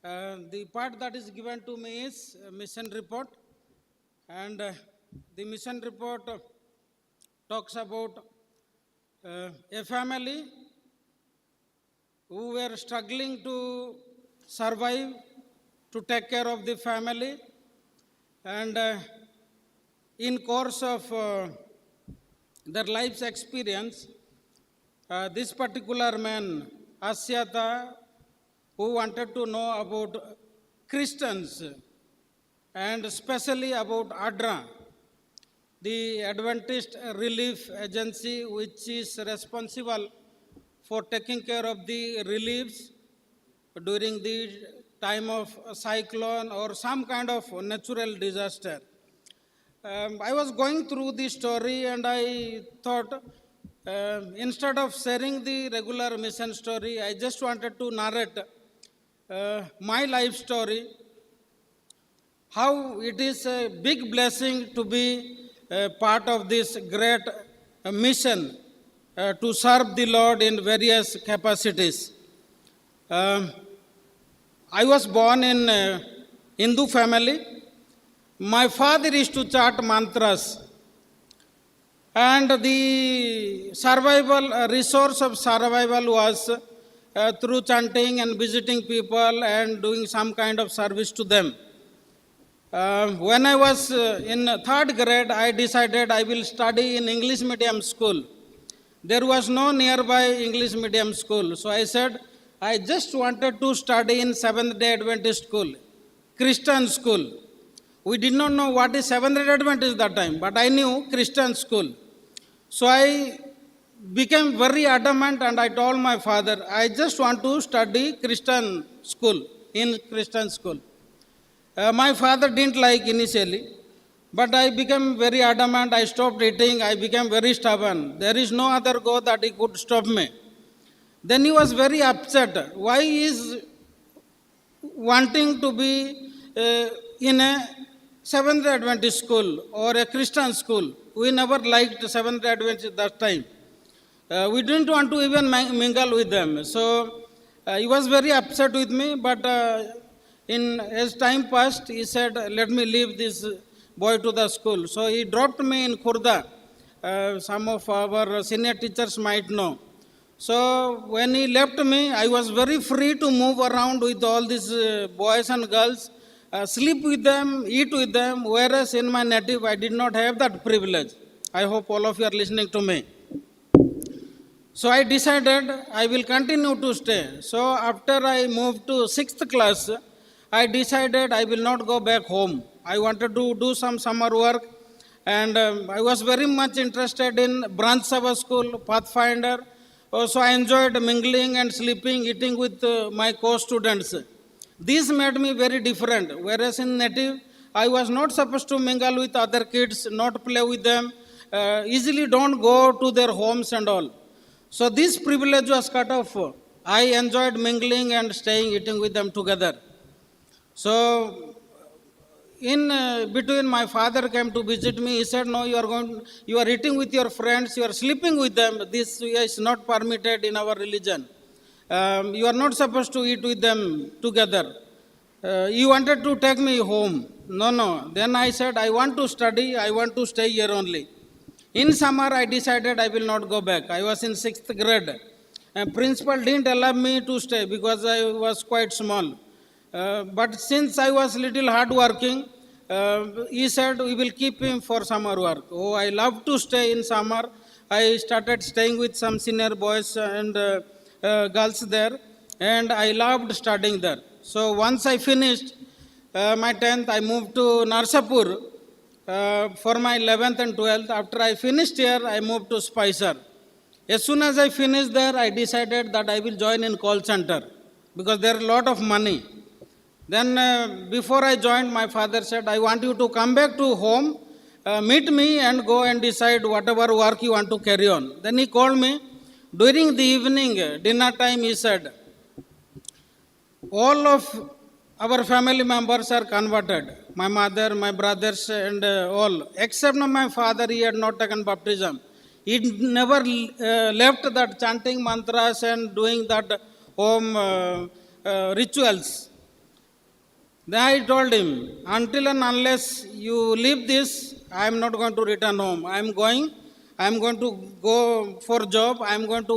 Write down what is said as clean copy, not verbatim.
The part that is given to me is mission report, and the mission report talks about a family who were struggling to survive, to take care of the family, and in course of their life's experience, this particular man, Asyata, who wanted to know about Christians and especially about ADRA, the Adventist Relief Agency, which is responsible for taking care of the reliefs during the time of a cyclone or some kind of natural disaster. I was going through the story and I thought, instead of sharing the regular mission story, I just wanted to narrate my life story, how it is a big blessing to be part of this great mission to serve the Lord in various capacities. I was born in a Hindu family. My father used to chant mantras, and the survival resource of survival was through chanting and visiting people and doing some kind of service to them. When I was in third grade, I decided I will study in English medium school. There was no nearby English medium school, so I said I just wanted to study in Seventh-day Adventist school, Christian school. We did not know what is Seventh-day Adventist that time, but I knew Christian school. So I became very adamant and I told my father, I just want to study Christian school, in Christian school. My father didn't like initially, but I became very adamant. I stopped eating. I became very stubborn. There is no other God that he could stop me. Then he was very upset. Why is wanting to be in a Seventh-day Adventist school or a Christian school? We never liked Seventh-day Adventist at that time. We didn't want to even mingle with them. So he was very upset with me, but as time passed, he said, let me leave this boy to the school. So he dropped me in Khurda. Some of our senior teachers might know. So when he left me, I was very free to move around with all these boys and girls, sleep with them, eat with them, whereas in my native, I did not have that privilege. I hope all of you are listening to me. So I decided I will continue to stay. So after I moved to 6th class, I decided I will not go back home. I wanted to do some summer work, and I was very much interested in branch Sabbath school, Pathfinder. So I enjoyed mingling and sleeping, eating with my co-students. This made me very different. Whereas in native, I was not supposed to mingle with other kids, not play with them, easily don't go to their homes and all. So this privilege was cut off. I enjoyed mingling and staying, eating with them together. So in between, my father came to visit me. He said, no, you are eating with your friends, you are sleeping with them. This is not permitted in our religion. You are not supposed to eat with them together. You wanted to take me home. No. Then I said, I want to study, I want to stay here only. In summer, I decided I will not go back. I was in 6th grade. Principal didn't allow me to stay because I was quite small. But since I was little hard working, he said we will keep him for summer work. Oh, I love to stay in summer. I started staying with some senior boys and girls there, and I loved studying there. So once I finished my 10th, I moved to Narsapur for my 11th and 12th. After I finished here, I moved to Spicer. As soon as I finished there, I decided that I will join in call center because there is a lot of money. Then before I joined, my father said, I want you to come back to home, meet me and go and decide whatever work you want to carry on. Then he called me. During the evening, dinner time, he said, all of our family members are converted. My mother, my brothers and all. Except my father, he had not taken baptism. He never left that chanting mantras and doing that home rituals. Then I told him, until and unless you leave this, I am not going to return home. I am going to go for job. I am going to